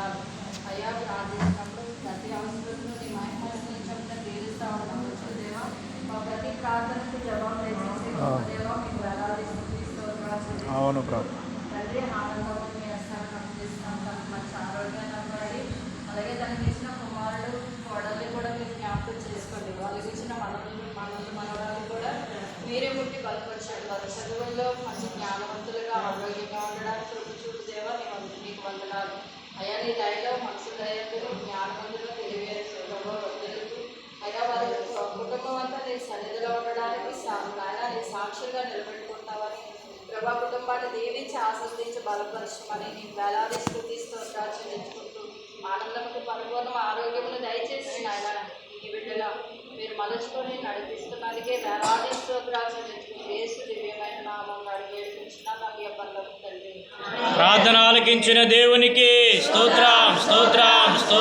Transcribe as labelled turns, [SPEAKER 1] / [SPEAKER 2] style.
[SPEAKER 1] వందనాలు. అయ్యా ప్రార్థించినప్పుడు ప్రతి అవసరంలో నీ మహిమను చెప్తే తీరుస్తా ఉన్నాం. వచ్చు దేవా, మా ప్రతి ప్రార్థనకు జవాబు దయచేసి దేవా మీకు వేలాది
[SPEAKER 2] అవును ప్రభు.
[SPEAKER 1] తండ్రి ఆనందము మీ హస్తాలను అందిస్తున్నాం. తనకు మంచి ఆరోగ్యాన్ని అవ్వాలి. అలాగే తనకి ఇచ్చిన కుమారుడు కోడల్ని కూడా మీరు జ్ఞాపకం చేసుకోండి. వాళ్ళకి ఇచ్చిన మనవరాలు కూడా మీరే ముట్టి బలపరచండి. వారి చదువుల్లో మంచి జ్ఞానవంతులుగా ఆరోగ్యంగా ఉండడానికి చూపు దేవా మీకు వందనాలు. అయ్యా నీ దయలో మనసు దయలు జ్ఞానవంతులు తెలివేరుగా వద్దలకు అయ్యా వారి కుటుంబం అంతా నీ సన్నిధిలో ఉండడానికి ఆయన నీ సాక్షులుగా నిలబెట్టుకుంటామని ప్రభా కుటుంబాన్ని దీవించి ఆస్వాదించి బలపరచమని నీ వేలాది స్థుతిస్తూ చెల్లించుకుంటూ ఆనందముకు పరిపూర్ణ ఆరోగ్యమును దయచేసి ఆయన ఈ బిడ్డగా మీరు మలుచుకొని నడిపిస్తున్నందుకే వేలాది స్తోత్రాలు చెల్లించుకుంటూ యేసు దివ్యమైన నామం అడిగి ఏడిపించిన నాకు పనులకు తండ్రి.
[SPEAKER 2] ప్రార్థన ఆలకించిన దేవునికి స్తోత్రం స్తోత్రం స్తోత్రం.